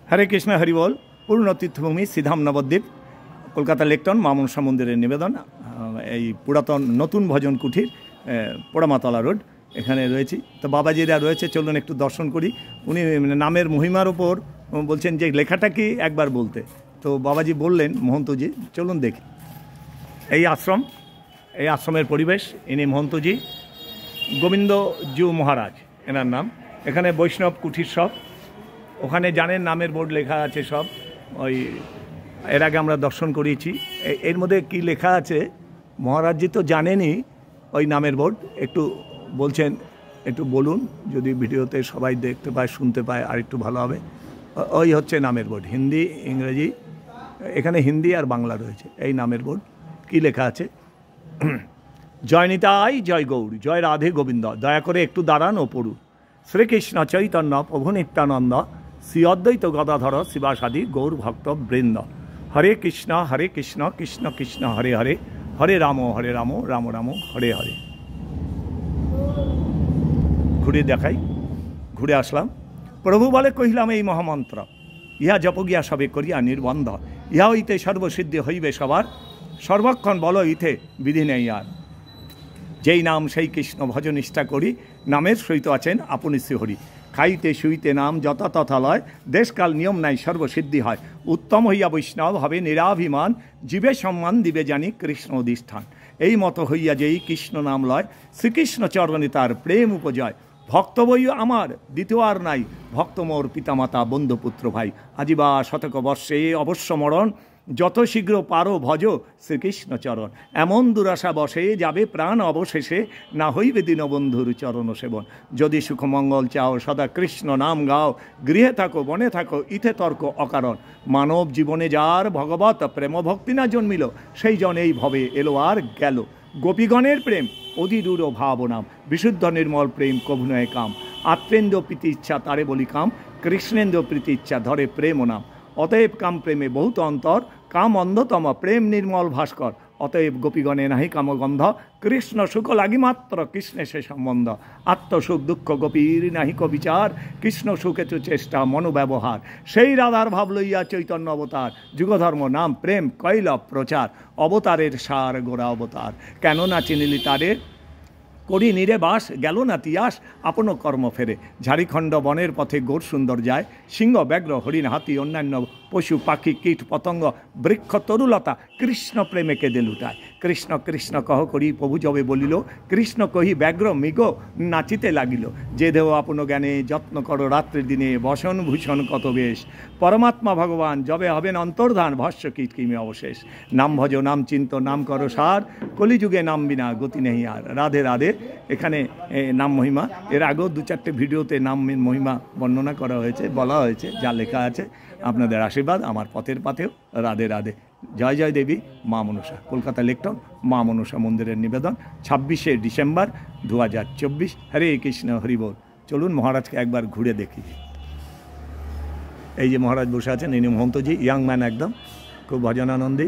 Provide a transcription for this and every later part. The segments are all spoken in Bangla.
হরে কৃষ্ণ হরিবল। পূর্ণ তীর্থভূমি শ্রীধাম নবদ্বীপ, কলকাতা লেকটন মা মনসা মন্দিরের নিবেদন। এই পুরাতন নতুন ভজন কুঠির, পোড়ামাতলা রোড, এখানে রয়েছি। তো বাবাজিরা রয়েছে, চলুন একটু দর্শন করি। উনি নামের মহিমার ওপর বলছেন যে লেখাটা কি একবার বলতে। তো বাবাজি বললেন, মহন্তজি চলুন দেখি। এই আশ্রমের পরিবেশ। ইনি মহন্তজি গোবিন্দজু মহারাজ, এনার নাম। এখানে বৈষ্ণব কুঠির সব, ওখানে জানেন নামের বোর্ড লেখা আছে সব। ওই এর আগে আমরা দর্শন করিয়েছি। এর মধ্যে কি লেখা আছে মহারাজজি তো জানেনই, ওই নামের বোর্ড একটু বলছেন, একটু বলুন, যদি ভিডিওতে সবাই দেখতে পায় শুনতে পায় আর একটু ভালো হবে। ওই হচ্ছে নামের বোর্ড, হিন্দি ইংরেজি, এখানে হিন্দি আর বাংলা রয়েছে। এই নামের বোর্ড কি লেখা আছে, জয় নিতাই জয় গৌর, জয় রাধে গোবিন্দ, দয়া করে একটু দাঁড়ান ও পড়ুন। শ্রীকৃষ্ণ চৈতন্য প্রভু নিত্যানন্দ, শ্রী অদ্বৈত গদাধর শিবাসাদি গৌর ভক্ত বৃন্দ, হরে কৃষ্ণ কৃষ্ণ কৃষ্ণ হরে হরে, হরে রাম রাম রাম হরে হরে। ঘুরে দেখাই, ঘুরে আসলাম। প্রভু বলে কহিলাম এই মহামন্ত্র, ইহা জপ গিয়া সবে করিয়া নির্বন্ধ, ইহা হইতে সর্বসিদ্ধি হইবে সবার, সর্বক্ষণ বল ইথে বিধি নেই আর। যেই নাম সেই কৃষ্ণ ভজ নিষ্ঠা করি, নামের সহিত আছেন আপনি শ্রীহরি। খাইতে শুইতে নাম যথা তথা লয়, দেশকাল নিয়ম নাই সর্বসিদ্ধি হয়। উত্তম হইয়া বৈষ্ণব হবে নিরাভিমান, জীবে সম্মান দিবে জানি কৃষ্ণ অধিষ্ঠান। এই মতো হইয়া যেই কৃষ্ণ নাম লয়, শ্রীকৃষ্ণ চরণে তার প্রেম উপজয়। ভক্ত বই আমার দ্বিতীয় আর নাই, ভক্ত মোর পিতামাতা বন্ধুপুত্র ভাই। আজিবা শতক বর্ষে অবশ্য মরণ, যত শীঘ্র পারো ভজ শ্রীকৃষ্ণ চরণ। এমন দুরাশা বসে যাবে প্রাণ অবশেষে, না হইবে দীনবন্ধুর চরণ সেবন। যদি সুখমঙ্গল চাও সদা কৃষ্ণ নাম গাও, গৃহে থাকো বনে থাকো ইথে তর্ক অকারণ। মানব জীবনে যার ভগবত প্রেম ভক্তি না জন্মিল, সেই জন এই ভবে এলো আর গেল। গোপীগণের প্রেম অধিদূর ভাবনাম, বিশুদ্ধ নির্মল প্রেম কভু নয় কাম। আত্মেন্দ্র প্রীতি ইচ্ছা তারে বলি কাম, কৃষ্ণেন্দ্র প্রীতি ইচ্ছা ধরে প্রেম নাম। অতএব কাম প্রেমে বহুত অন্তর, কাম অন্ধতম প্রেম নির্মল ভাস্কর। অতএব গোপীগণে নাহি কামগন্ধ, কৃষ্ণ সুখ লাগি মাত্র কৃষ্ণে সে সম্বন্ধ। আত্মসুখ দুঃখ গোপীর নাহি কবিচার, কৃষ্ণ সুখে তো চেষ্টা মনোব্যবহার। সেই রাধার ভাব লইয়া চৈতন্য অবতার, যুগধর্ম নাম প্রেম কইল প্রচার। অবতারের সার গোরা অবতার, কেন না চিনিলি তারে, করি নিরে বাস গেল না তিয়াস আপন কর্ম ফেরে। ঝাড়িখণ্ড বনের পথে গৌর সুন্দর যায়, সিংহ ব্যাঘ্র হরিণ হাতি অন্যান্য পশু পাখি কীট পতঙ্গ বৃক্ষ তরুলতা কৃষ্ণ প্রেমে কেঁদে লুটায়। কৃষ্ণ কৃষ্ণ কহ করি প্রভু যবে বলিল, কৃষ্ণ কহি ব্যাঘ্র মৃগ নাচিতে লাগিল। যে দেহ আপন জ্ঞানে যত্ন করো রাত্রি দিনে, বসন ভূষণ কত বেশ। পরমাত্মা ভগবান যবে হবেন অন্তর্ধান, ভস্য কীট কিমে অবশেষ। নাম ভজ নাম চিন্ত নাম করো সার, কলিযুগে নাম বিনা গতি নেই আর। রাধে রাধে। এখানে নাম মহিমা এর আগেও দু চারটে ভিডিওতে নাম মহিমা বর্ণনা করা হয়েছে, বলা হয়েছে, যা লেখা আছে। আপনাদের আশীর্বাদ আমার পথের পাথেও। রাধে রাধে। জয় জয় দেবী মা মনসা। কলকাতা লেকটন মা মনসা মন্দিরের নিবেদন, 26শে ডিসেম্বর 2024। হরে কৃষ্ণ হরিবোল। চলুন মহারাজকে একবার ঘুরে দেখি। এই যে মহারাজ বসে আছেন, ইনি মহন্তজি, ইয়াং ম্যান একদম, খুব ভজনানন্দী।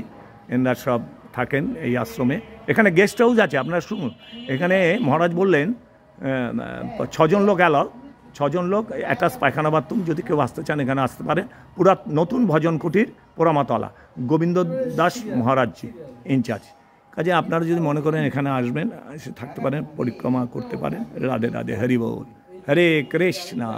এনারা সব থাকেন এই আশ্রমে। এখানে গেস্ট হাউস আছে, আপনারা শুনুন। এখানে মহারাজ বললেন 6 জন লোক এলাও, 6 জন লোক অ্যাটাচ পায়খানা বাথরুম। যদি কেউ আসতে চান এখানে আসতে পারেন। পুরা নতুন ভজন কুটির, পোড়ামাতলা, গোবিন্দ দাস মহারাজজি ইনচার্জ। কাজে আপনারা যদি মনে করেন এখানে আসবেন, এসে থাকতে পারেন, পরিক্রমা করতে পারেন। রাধে রাধে। হরি বল। হরে কৃষ্ণা।